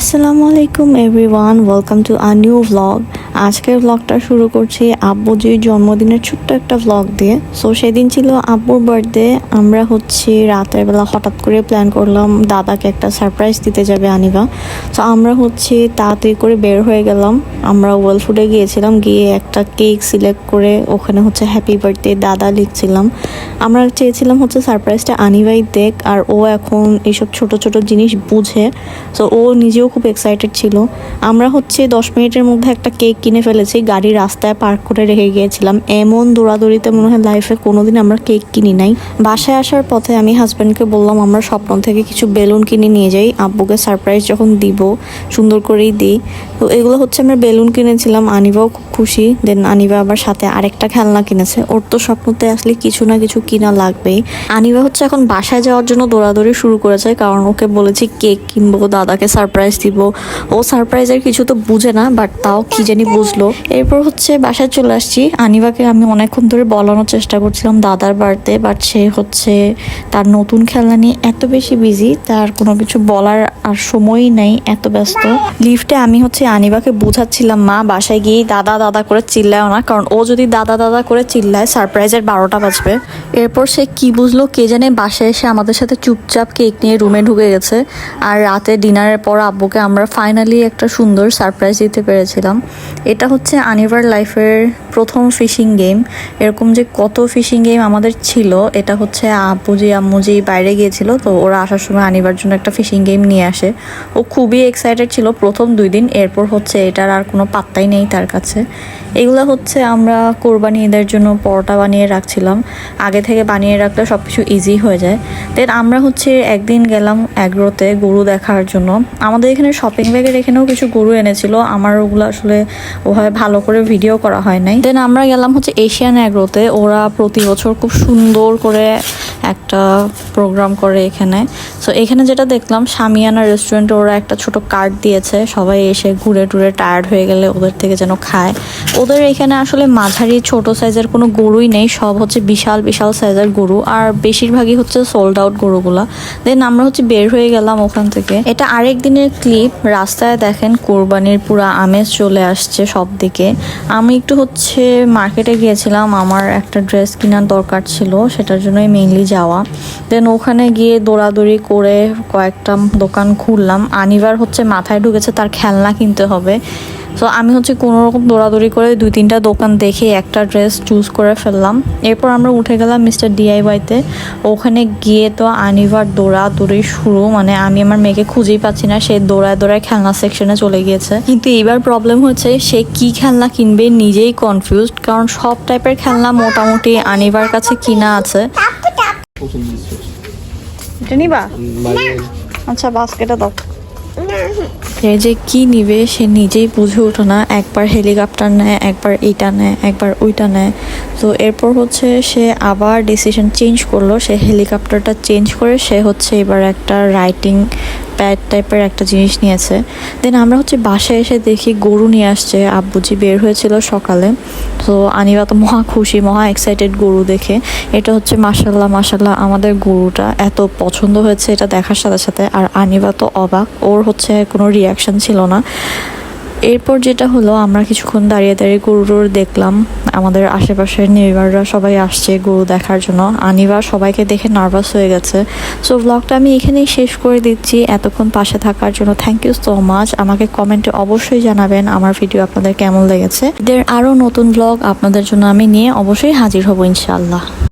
আসসালামু আলাইকুম everyone, welcome to a new vlog. আজকের ভ্লগটা শুরু করছি আব্বুজির জন্মদিনের ছোট্ট একটা ভ্লগ দিয়ে। সো সেদিন ছিল আব্বুর বার্থডে। আমরা রাতের বেলা হঠাৎ করে প্ল্যান করলাম দাদাকে একটা সারপ্রাইজ দিতে যাবে আনিবা। সো আমরা তাড়াতাড়ি করে বের হয়ে গেলাম। আমরা ওয়েল ফুডে গিয়েছিলাম, গিয়ে একটা কেক সিলেক্ট করে ওখানে হ্যাপি বার্থডে দাদা লিখছিলাম। আমরা চেয়েছিলাম সারপ্রাইজটা আনিবাই দেখ, আর ও এখন এইসব ছোট ছোট জিনিস বুঝে। সো ও নিজেও খুব এক্সাইটেড ছিল। আমরা 10 মিনিটের মধ্যে একটা কেক কিনে ফেলেছি, গাড়ি রাস্তায় পার্ক করে রেখে গিয়েছিলাম। এমন দৌড়াদৌড়িতে মনে হয় লাইফে কোনোদিন আমরা কেক কিনি নাই। বাসায় আসার পথে আমি হাজব্যান্ডকে বললাম আমরা স্বপ্ন থেকে কিছু বেলুন কিনে নিয়ে যাই, আব্বুকে সারপ্রাইজ যখন দিব সুন্দর করেই দিই। তো এগুলো আমরা বেলুন কিনেছিলাম, আনিবাও খুব খুশি। দেন আনিবা আবার সাথে আরেকটা খেলনা কিনেছে। ওর তো স্বপ্নতে আসলে কিছু না কিছু কিনা লাগবেই। আনিবা এখন বাসায় যাওয়ার জন্য দৌড়াদৌড়ি শুরু করেছে, কারণ ওকে বলেছি কেক কিনবো, দাদাকে সারপ্রাইজ দিব। ও সারপ্রাইজের কিছু তো বুঝে না, বাট তাও কি জানি বুঝলো। এরপর বাসায় চলে আসছি। আনিবাকে আমি অনেকক্ষণ ধরে বলানোর চেষ্টা করছিলাম দাদার বার্থডে, বাট সে তার নতুন খেলনা নিয়ে এত বেশি বিজি, তার কোনো কিছু বলার আর সময়ই নাই, এত ব্যস্ত। লিফটে আমি আনিবাকে বোঝাচ্ছিলাম মা বাসায় গিয়ে দাদা দাদা করে চিল্লায়ও না, কারণ ও যদি দাদা দাদা করে চিল্লায় সারপ্রাইজের 12টা বাজবে। এরপর সে কি বুঝলো কে জানে, বাসায় এসে আমাদের সাথে চুপচাপ কেক নিয়ে রুমে ঢুকে গেছে। আর রাতে ডিনারের পর আব্বুকে আমরা ফাইনালি একটা সুন্দর সারপ্রাইজ দিতে পেরেছিলাম। এটা আনিভার লাইফের প্রথম ফিশিং গেম। এরকম যে কত ফিশিং গেম আমাদের ছিল, এটা আব্বুজি আম্মুজি বাইরে গিয়েছিল, তো ওরা আসার সময় আনিবার জন্য একটা ফিশিং গেম নিয়ে আসে। ও খুবই এক্সাইটেড ছিল প্রথম 2 দিন। এরপর এটার আর কোনো পাত্তাই নেই তার কাছে। এগুলো আমরা কোরবানি ঈদের জন্য পরোটা বানিয়ে রাখছিলাম। আগে থেকে বানিয়ে রাখলে সব কিছু ইজি হয়ে যায়। দেন আমরা একদিন গেলাম অ্যাগ্রোতে গরু দেখার জন্য। আমাদের এখানে শপিং ব্যাগের এখানেও কিছু গরু এনেছিল, আমার ওগুলো আসলে ওভাবে ভালো করে ভিডিও করা হয় নাই। দেন আমরা গেলাম এশিয়ান অ্যাগ্রোতে। ওরা প্রতি বছর খুব সুন্দর করে একটা প্রোগ্রাম করে এখানে। সো এখানে যেটা দেখলাম, শামিয়ানা রেস্টুরেন্টে ওরা একটা ছোট কার্ড দিয়েছে, সবাই এসে ঘুরে টুরে টায়ার্ড হয়ে গেলে ওদের থেকে যেন খায়। ওদের এখানে আসলে মাঝারি ছোট সাইজের কোনো গরুই নেই, সব বিশাল বিশাল সাইজের গরু, আর বেশিরভাগই সোল্ড আউট গরুগুলা। দেন আমরা বের হয়ে গেলাম ওখান থেকে। এটা আরেক দিনের ক্লিপ। রাস্তায় দেখেন কোরবানির পুরো আমেজ চলে আসছে সব দিকে। আমি একটু মার্কেটে গিয়েছিলাম, আমার একটা ড্রেস কেনার দরকার ছিল, সেটার জন্যই মেইনলি যাওয়া। দেন ওখানে গিয়ে দৌড়াদৌড়ি করে কয়েকটা দোকান ঘুরলাম। আনিবার মাথায় ঢুকেছে তার খেলনা কিনতে হবে। তো আমি কোনো রকম দৌড়াদৌড়ি করে 2-3টা দোকান দেখে একটা ড্রেস চুজ করে ফেললাম। এরপর আমরা উঠে গেলাম মিস্টার DIYতে। ওখানে গিয়ে তো আনিবার দৌড়াদৌড়ি শুরু, মানে আমি আমার মেয়েকে খুঁজেই পাচ্ছি না, সে দৌড়ায় দৌড়ায় খেলনা সেকশনে চলে গিয়েছে। কিন্তু এবার প্রবলেম সে কি খেলনা কিনবে নিজেই কনফিউজড, কারণ সব টাইপের খেলনা মোটামুটি আনিবার কাছে কিনা আছে। এটা নিবা? আচ্ছা বাস্কেটে দাও। সে যে কি নিবে সে নিজেই বুঝে ওঠে না, একবার হেলিকপ্টার নেয়, একবার এইটা নেয়, একবার ওইটা নেয়। তো এরপর সে আবার ডিসিশন চেঞ্জ করলো, সে হেলিকপ্টারটা চেঞ্জ করে সে এবার একটা রাইটিং প্যাড টাইপের একটা জিনিস নিয়েছে। দেন আমরা বাসায় এসে দেখি গরু নিয়ে আসছে, আব্বুজি বের হয়েছিল সকালে। তো আনিবা তো মহা খুশি, মহা এক্সাইটেড গরু দেখে। এটা মাশাল্লাহ মাশাল্লাহ আমাদের গরুটা এত পছন্দ হয়েছে এটা দেখার সাথে সাথে। আর আনিবা তো অবাক, ওর কোনো রিয়াকশন ছিল না। এরপর যেটা হলো, আমরা কিছুক্ষণ দাঁড়িয়ে দাঁড়িয়ে গরুর দেখলাম। আমাদের আশেপাশের নেইবাররা সবাই আসছে গরু দেখার জন্য। আনিবা সবাইকে দেখে নার্ভাস হয়ে গেছে। সো ব্লগটা আমি এখানেই শেষ করে দিচ্ছি। এতক্ষণ পাশে থাকার জন্য থ্যাংক ইউ সো মাচ। আমাকে কমেন্টে অবশ্যই জানাবেন আমার ভিডিও আপনাদের কেমন লেগেছে। এদের আরও নতুন ব্লগ আপনাদের জন্য আমি নিয়ে অবশ্যই হাজির হব ইনশাআল্লাহ।